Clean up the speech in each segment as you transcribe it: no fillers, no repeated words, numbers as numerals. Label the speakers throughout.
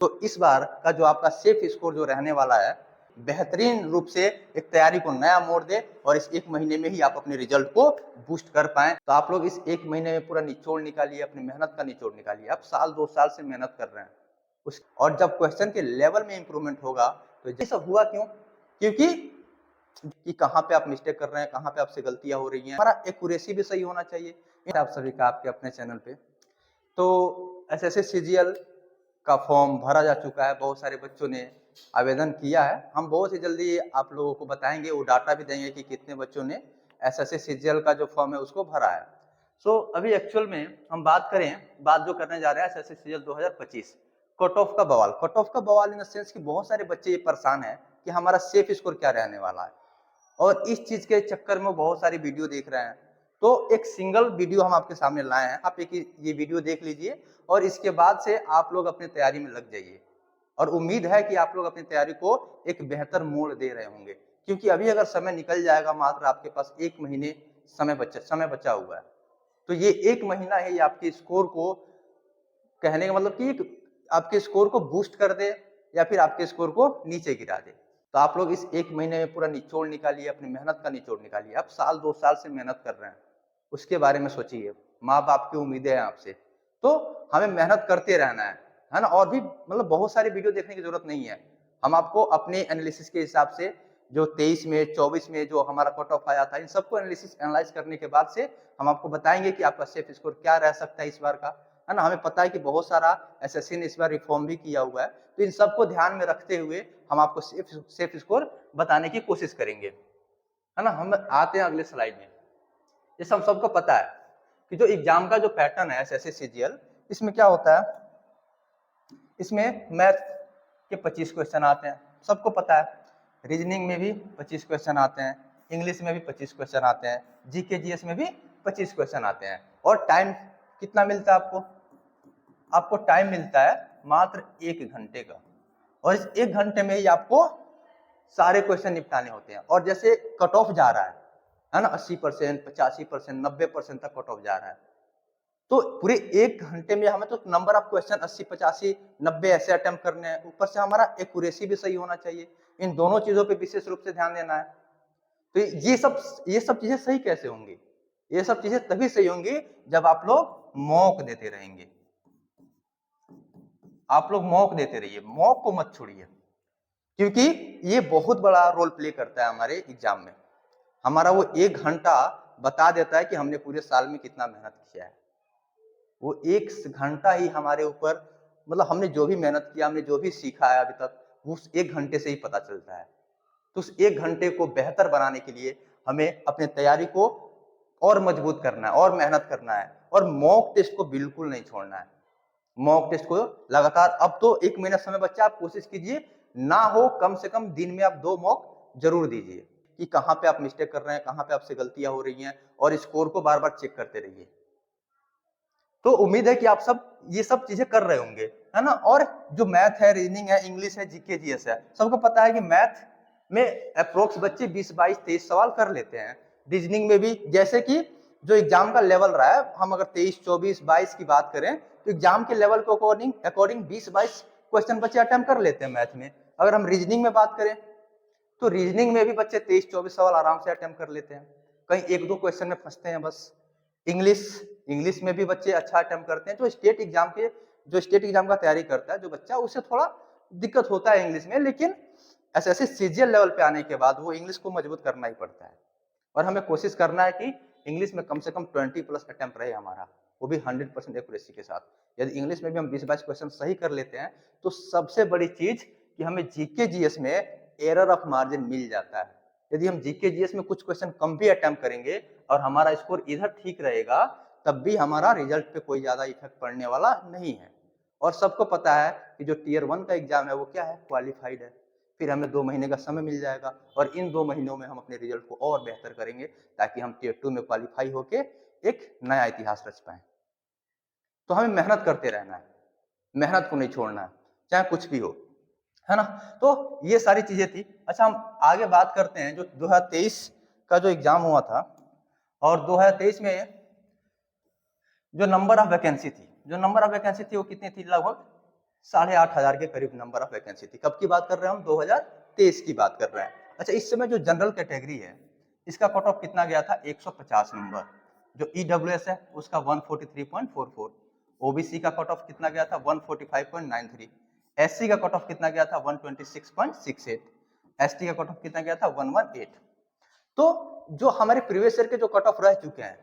Speaker 1: तो इस बार का जो आपका सेफ स्कोर जो रहने वाला है, बेहतरीन रूप से एक तैयारी को नया मोड़ दे और इस 1 महीने में ही आप अपने रिजल्ट को बूस्ट कर पाएं। तो आप लोग इस 1 महीने में पूरा निचोड़ निकालिए, अपनी मेहनत का निचोड़ निकालिए। आप साल 2 साल से मेहनत कर रहे हैं उस, और जब क्वेश्चन के लेवल में इंप्रूवमेंट होगा तो ये सब हुआ क्यों? क्योंकि कहाँ पे आप मिस्टेक कर रहे हैं, कहाँ पे आपसे गलतियां हो रही हैं, हमारा एक्यूरेसी भी सही होना चाहिए। आप सभी का आपके अपने चैनल पे तो एसएससी सीजीएल का फॉर्म भरा जा चुका है। बहुत सारे बच्चों ने आवेदन किया है। हम बहुत ही जल्दी आप लोगों को बताएंगे, वो डाटा भी देंगे कि कितने बच्चों ने एसएससी सीजीएल का जो फॉर्म है उसको भरा है। सो अभी एक्चुअल में हम बात जो करने जा रहे हैं एसएससी सीजीएल 2025 कट ऑफ का बवाल। कट ऑफ का बवाल इन द सेंस कि बहुत सारे बच्चे ये परेशान है कि हमारा सेफ स्कोर क्या रहने वाला है, और इस चीज के चक्कर में बहुत सारी वीडियो देख रहे हैं। तो एक सिंगल वीडियो हम आपके सामने लाए हैं, आप एक ये वीडियो देख लीजिए और इसके बाद से आप लोग अपनी तैयारी में लग जाइए। और उम्मीद है कि आप लोग अपनी तैयारी को एक बेहतर मोड़ दे रहे होंगे, क्योंकि अभी अगर समय निकल जाएगा, मात्र आपके पास 1 महीने समय बचा हुआ है, तो ये 1 महीना ही आपके स्कोर को, कहने का मतलब कि आपके स्कोर को बूस्ट कर दे या फिर आपके स्कोर को नीचे गिरा दे। तो आप लोग इस 1 महीने में पूरा निचोड़ निकालिए, अपनी मेहनत का निचोड़ निकालिए। आप साल 2 साल से मेहनत कर रहे हैं, उसके बारे में सोचिए। माँ बाप की उम्मीदें हैं आपसे, तो हमें मेहनत करते रहना है ना। और भी मतलब बहुत सारी वीडियो देखने की जरूरत नहीं है। हम आपको अपने एनालिसिस के हिसाब से जो 23 में 24 में जो हमारा कट ऑफ आया था, इन सबको एनालाइज करने के बाद से हम आपको बताएंगे कि आपका सेफ स्कोर क्या रह सकता है इस बार का, है ना। हमें पता है कि बहुत सारा एसएससी ने इस बार रिफॉर्म भी किया हुआ है, तो इन सबको ध्यान में रखते हुए हम आपको सेफ स्कोर बताने की कोशिश करेंगे, है ना। हम आते हैं अगले स्लाइड में। जैसे हम सबको पता है कि जो एग्जाम का जो पैटर्न है एसएससी सीजीएल, इसमें क्या होता है, इसमें मैथ के 25 क्वेश्चन आते हैं, सबको पता है। रीजनिंग में भी 25 क्वेश्चन आते हैं, इंग्लिश में भी 25 क्वेश्चन आते हैं, जीके जीएस में भी 25 क्वेश्चन आते हैं। और टाइम कितना मिलता है आपको? आपको टाइम मिलता है मात्र 1 घंटे का, और इस 1 घंटे में ही आपको सारे क्वेश्चन निपटाने होते हैं। और जैसे कट ऑफ जा रहा है ना, 80%, 85%, 90% तक कट ऑफ जा रहा है, तो पूरे 1 घंटे में हमें तो नंबर ऑफ क्वेश्चन 80, 85, 90 ऐसे अटेम्प्ट करने हैं। ऊपर से हमारा एक्यूरेसी भी सही होना चाहिए। इन दोनों चीजों पे विशेष रूप से ध्यान देना है। तो ये सब चीजें सही कैसे होंगी? ये सब चीजें तभी सही होंगी जब आप लोग मॉक देते रहेंगे। आप लोग मॉक देते रहिए, मॉक को मत छोड़िए, क्योंकि ये बहुत बड़ा रोल प्ले करता है हमारे एग्जाम में। हमारा वो 1 घंटा बता देता है कि हमने पूरे साल में कितना मेहनत किया है। वो 1 घंटा ही हमारे ऊपर, मतलब हमने जो भी मेहनत किया, हमने जो भी सीखा है अभी तक, वो उस 1 घंटे से ही पता चलता है। तो उस 1 घंटे को बेहतर बनाने के लिए हमें अपने तैयारी को और मजबूत करना है और मेहनत करना है, और मॉक टेस्ट को बिल्कुल नहीं छोड़ना है। मॉक टेस्ट को लगातार, अब तो 1 महीना समय बच्चा, आप कोशिश कीजिए ना हो कम से कम दिन में आप 2 मॉक जरूर दीजिए, कि कहाँ पे आप मिस्टेक कर रहे हैं, कहाँ पे आपसे गलतियां हो रही हैं, और स्कोर को बार बार चेक करते रहिए। तो उम्मीद है कि आप सब ये सब चीजें कर रहे होंगे, है ना। और जो मैथ है, रीजनिंग है, इंग्लिश है, जीके जीएस है, सबको पता है कि मैथ में अप्रोक्स बच्चे 20, 22, 23 सवाल कर लेते हैं। रीजनिंग में भी, जैसे कि जो एग्जाम का लेवल रहा है, हम अगर 23, 24, 22 की बात करें तो एग्जाम के लेवल को अकॉर्डिंग 20, 22 क्वेश्चन बच्चे अटेम्प्ट कर लेते हैं मैथ में। अगर हम रीजनिंग में बात करें तो रीजनिंग में भी बच्चे 23, 24 सवाल आराम से अटेम्प्ट कर लेते हैं, कहीं 1-2 क्वेश्चन में फंसते हैं बस। इंग्लिश में भी बच्चे अच्छा अटेम्प्ट करते हैं। जो स्टेट एग्जाम का तैयारी करता है जो बच्चा, उसे थोड़ा दिक्कत होता है इंग्लिश में, लेकिन एसएससी सीजीएल लेवल पे आने के बाद वो इंग्लिश को मजबूत करना ही पड़ता है। और हमें कोशिश करना है कि इंग्लिश में कम से कम 20+ अटेम्प्ट रहे हमारा, वो भी 100% एक्यूरेसी के साथ। यदि इंग्लिश में भी हम 20-22 क्वेश्चन सही कर लेते हैं तो सबसे बड़ी चीज कि हमें जीके जीएस में एरर ऑफ मार्जिन मिल जाता है। यदि हम जीके जीएस में कुछ क्वेश्चन कम भी अटेम्प्ट करेंगे और हमारा स्कोर इधर ठीक रहेगा, तब भी हमारा रिजल्ट पे कोई ज्यादा इफेक्ट पड़ने वाला नहीं है। और सबको पता है कि जो टियर 1 का एग्जाम है वो क्या है, क्वालिफाइड है। फिर हमें 2 महीने का समय मिल जाएगा, और इन 2 महीनों में हम अपने रिजल्ट को और बेहतर करेंगे, ताकि हम टियर 2 में क्वालिफाई होके एक नया इतिहास रच पाए। तो हमें मेहनत करते रहना है, मेहनत को नहीं छोड़ना है, चाहे कुछ भी हो, है ना। तो ये सारी चीजें थी। अच्छा, हम आगे बात करते हैं जो 2023 का जो एग्जाम हुआ था, और 2023 में जो नंबर ऑफ वैकेंसी थी वो कितनी थी? लगभग 8,500 के करीब नंबर ऑफ वैकेंसी थी। कब की बात कर रहे हैं हम? 2023 की बात कर रहे हैं। अच्छा, इस समय जो जनरल कैटेगरी है इसका कट ऑफ कितना गया था? 150 नंबर। जो ईडब्ल्यूएस है उसका 143.44। ओबीसी का कट ऑफ कितना गया था? 145.93। एससी का कट ऑफ कितना गया था? 126.68। एसटी का कट ऑफ कितना गया था? 118। तो जो हमारे प्रीवियस ईयर के जो कट ऑफ रह चुके हैं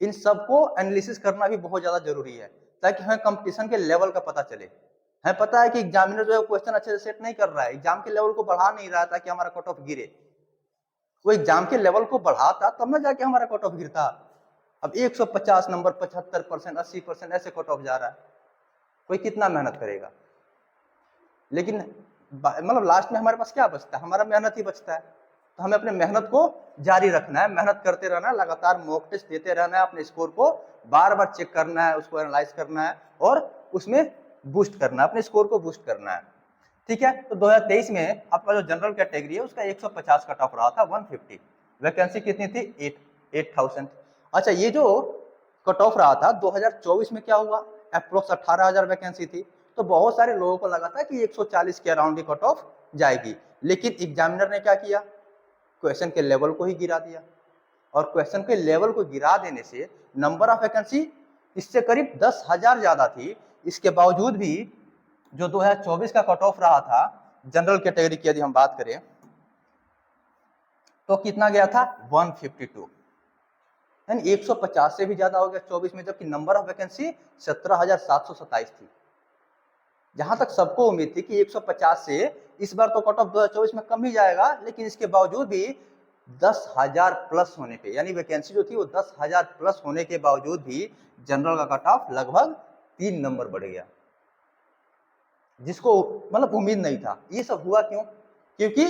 Speaker 1: इन सबको एनालिसिस करना भी बहुत ज्यादा जरूरी है, ताकि हमें कंपटीशन के लेवल का पता चले। हमें पता है कि एग्जामिनर जो है क्वेश्चन अच्छे से सेट नहीं कर रहा है, एग्जाम के लेवल को बढ़ा नहीं रहा है ताकि हमारा कट ऑफ गिरे। वो एग्जाम के लेवल को बढ़ाता तब ना जाके हमारा कट ऑफ गिरता। अब 150 नंबर, 75%, 80% ऐसे कट ऑफ जा रहा है, कोई कितना मेहनत करेगा? लेकिन मतलब लास्ट में हमारे पास क्या बचता है? हमारा मेहनत ही बचता है। तो हमें अपने मेहनत को जारी रखना है, मेहनत करते रहना है, लगातार मॉक टेस्ट देते रहना है, अपने स्कोर को बार बार चेक करना है, उसको एनालाइज करना है और उसमें बूस्ट करना है, अपने स्कोर को बूस्ट करना है। ठीक है, तो 2023 में आपका जो जनरल कैटेगरी है उसका 150 कट ऑफ रहा था, 150। वैकेंसी कितनी थी? 8,000। अच्छा, ये जो कट ऑफ रहा था 2024 में क्या हुआ? अप्रोक्स 18,000 वैकेंसी थी। तो बहुत सारे लोगों को लगा था कि 140 के अराउंड ही कट ऑफ जाएगी, लेकिन एग्जामिनर ने क्या किया? क्वेश्चन के लेवल को ही गिरा दिया। और क्वेश्चन के लेवल को गिरा देने से नंबर ऑफ वैकेंसी इससे करीब 10,000 ज्यादा थी। इसके बावजूद भी जो 2024 का कट ऑफ रहा था जनरल कैटेगरी की यदि हम बात करें तो कितना गया था? 152, यानी 150 से भी ज्यादा हो गया 24 में, जबकि नंबर ऑफ वैकेंसी 17,727 थी। जहां तक सबको उम्मीद थी कि 150 से इस बार तो कट ऑफ 2024 में कम ही जाएगा, लेकिन इसके बावजूद भी 10,000 प्लस होने पे, यानी वैकेंसी जो थी वो 10,000 प्लस होने के बावजूद भी जनरल का कट ऑफ लगभग 3 नंबर बढ़ गया, जिसको मतलब उम्मीद नहीं था। ये सब हुआ क्यों? क्योंकि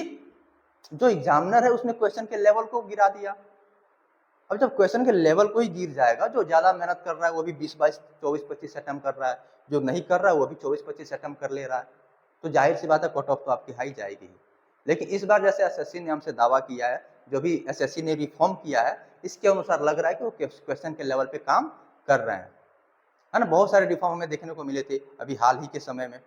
Speaker 1: जो एग्जामिनर है उसने क्वेश्चन के लेवल को गिरा दिया। अब जब क्वेश्चन के लेवल को ही गिर जाएगा, जो ज्यादा मेहनत कर रहा है वो भी 20, 22, 24, 25 अटेम्प्ट कर रहा है, जो नहीं कर रहा है वो भी 24, 25 अटेम्प्ट कर ले रहा है, तो जाहिर सी बात है कट ऑफ तो आपकी हाई जाएगी। लेकिन इस बार जैसे एसएससी ने हमसे दावा किया है, जो भी एसएससी ने रिफॉर्म किया है, इसके अनुसार लग रहा है कि वो क्वेश्चन के लेवल पे काम कर रहे हैं, है ना। बहुत सारे रिफॉर्म हमें देखने को मिले थे अभी हाल ही के समय में।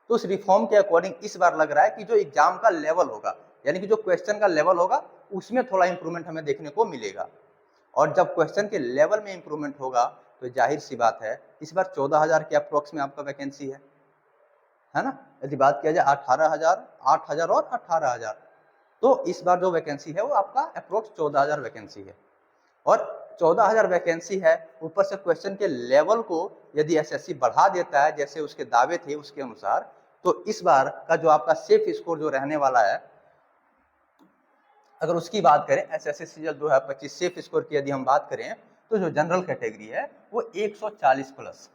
Speaker 1: तो उस रिफॉर्म के अकॉर्डिंग इस बार लग रहा है कि जो एग्जाम का लेवल होगा, यानी कि जो क्वेश्चन का लेवल होगा उसमें थोड़ा इंप्रूवमेंट हमें देखने को मिलेगा। और जब क्वेश्चन के लेवल में इंप्रूवमेंट होगा तो जाहिर सी बात है इस बार 14,000 के अप्रोक्स में आपका वैकेंसी है ना। यदि बात किया जाए 18,000, 8,000 और 18,000, तो इस बार जो वैकेंसी है वो आपका अप्रोक्स 14,000 वैकेंसी है। और 14,000 वैकेंसी है, ऊपर से क्वेश्चन के लेवल को यदि एसएससी बढ़ा देता है जैसे उसके दावे थे उसके अनुसार, तो इस बार का जो आपका सेफ स्कोर जो रहने वाला है, अगर उसकी बात करें एसएससी सीजीएल 2025 सेफ स्कोर की यदि हम बात करें, तो जो जनरल कैटेगरी है वो 140 प्लस,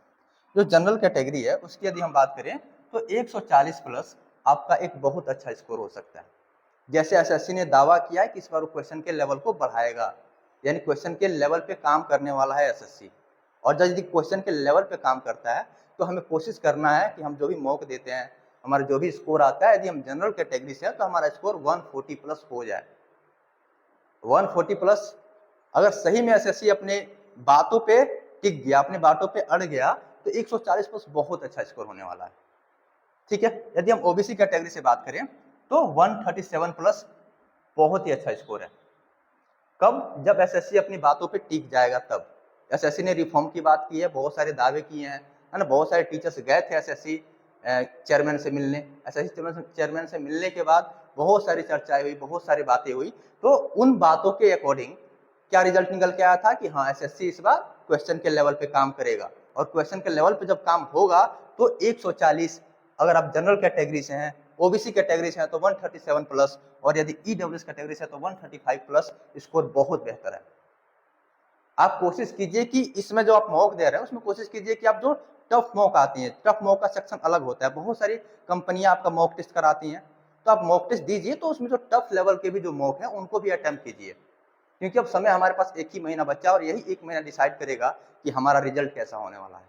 Speaker 1: जो जनरल कैटेगरी है उसकी यदि हम बात करें तो 140 प्लस आपका एक बहुत अच्छा स्कोर हो सकता है। जैसे एसएससी ने दावा किया है कि इस बार वो क्वेश्चन के लेवल को बढ़ाएगा, यानी क्वेश्चन के लेवल पे काम करने वाला है एसएससी। और जब यदि क्वेश्चन के लेवल पे काम करता है तो हमें कोशिश करना है कि हम जो भी मॉक देते हैं, हमारा जो भी स्कोर आता है, यदि हम जनरल कैटेगरी से है तो हमारा स्कोर 140 प्लस हो जाए। 140 प्लस अगर सही में एसएससी अपने बातों पे टिक गया, अपने बातों पे अड़ गया, तो 140 प्लस बहुत अच्छा स्कोर होने वाला है। ठीक है, यदि हम ओबीसी कैटेगरी से बात करें तो 137 प्लस बहुत ही अच्छा स्कोर है। कब? जब एसएससी अपनी बातों पे टिक जाएगा तब। एसएससी ने रिफॉर्म की बात की है, बहुत सारे दावे किए हैं, है ना। बहुत सारे टीचर्स गए थे एसएससी चेयरमैन से मिलने, एसएससी चेयरमैन से मिलने के बाद बहुत सारी चर्चाएं हुई, बहुत सारी बातें हुई। तो उन बातों के अकॉर्डिंग क्या रिजल्ट निकल के आया था कि हाँ एसएससी इस बार क्वेश्चन के लेवल पे काम करेगा। और क्वेश्चन के लेवल पे जब काम होगा तो 140, अगर आप जनरल कैटेगरी से हैं, ओबीसी कैटेगरी से हैं तो 137 प्लस, और यदि ईडब्ल्यूएस कैटेगरी से है तो 135 प्लस स्कोर बहुत बेहतर है। आप कोशिश कीजिए कि इसमें जो आप मॉक दे रहे हैं उसमें कोशिश कीजिए कि आप जो टफ मॉक आती है, टफ मॉक का सेक्शन अलग होता है, बहुत सारी कंपनियां आपका मॉक टेस्ट कराती हैं, तो आप मॉक टेस्ट दीजिए, तो उसमें जो टफ लेवल के भी जो मॉक है उनको भी अटेम्प्ट कीजिए, क्योंकि अब समय हमारे पास 1 ही महीना बचा और यही 1 महीना डिसाइड करेगा कि हमारा रिजल्ट कैसा होने वाला है।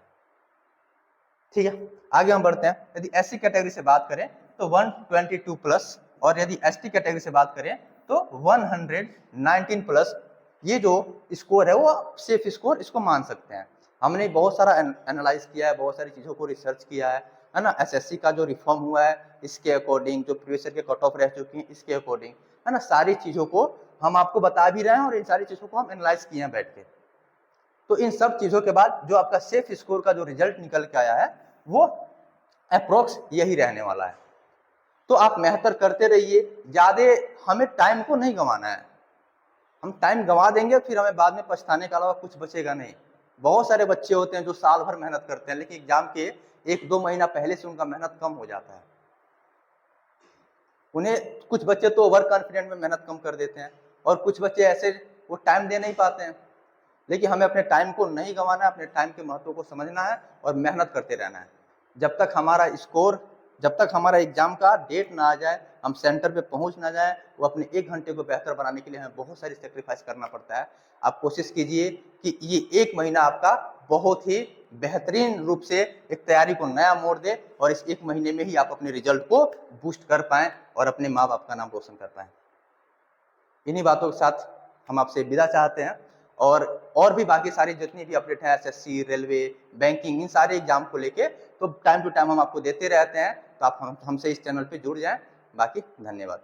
Speaker 1: ठीक है, आगे हम बढ़ते हैं। यदि एससी कैटेगरी से बात करें तो 122 प्लस, और यदि एसटी कैटेगरी से बात करें तो 119 प्लस। ये जो स्कोर है वो सेफ स्कोर इसको मान सकते हैं। हमने बहुत सारा एनालाइज किया है, बहुत सारी चीज़ों को रिसर्च किया है, है ना, एसएससी का जो रिफॉर्म हुआ है इसके अकॉर्डिंग, जो प्रीवियस ईयर के कट ऑफ रह चुकी हैं इसके अकॉर्डिंग, है ना, सारी चीजों को हम आपको बता भी रहे हैं और इन सारी चीजों को हम एनालाइज किए हैं बैठ के। तो इन सब चीजों के बाद जो आपका सेफ स्कोर का जो रिजल्ट निकल के आया है वो अप्रोक्स यही रहने वाला है। तो आप मेहनत करते रहिए, ज्यादा हमें टाइम को नहीं गंवाना है। हम टाइम गंवा देंगे फिर हमें बाद में पछताने के अलावा कुछ बचेगा नहीं। बहुत सारे बच्चे होते हैं जो साल भर मेहनत करते हैं लेकिन एग्जाम के 1-2 महीना पहले से उनका मेहनत कम हो जाता है। उन्हें कुछ बच्चे तो ओवर कॉन्फिडेंट में मेहनत कम कर देते हैं और कुछ बच्चे ऐसे वो टाइम दे नहीं पाते हैं। लेकिन हमें अपने टाइम को नहीं गंवाना है, अपने टाइम के महत्व को समझना है और मेहनत करते रहना है। जब तक हमारा एग्जाम का डेट ना आ जाए, हम सेंटर पे पहुंच ना जाए, वो अपने 1 घंटे को बेहतर बनाने के लिए हमें बहुत सारी सेक्रीफाइस करना पड़ता है। आप कोशिश कीजिए कि ये 1 महीना आपका बहुत ही बेहतरीन रूप से एक तैयारी को नया मोड़ दे और इस 1 महीने में ही आप अपने रिजल्ट को बूस्ट कर पाएं और अपने माँ बाप का नाम रोशन कर पाएं। इन्हीं बातों के साथ हम आपसे विदा चाहते हैं और भी बाकी सारी जितनी भी अपडेट है एसएससी, रेलवे, बैंकिंग, इन सारे एग्जाम को लेके तो टाइम टू टाइम हम आपको देते रहते हैं। तो आप हमसे इस चैनल पे जुड़ जाएं। बाकी धन्यवाद।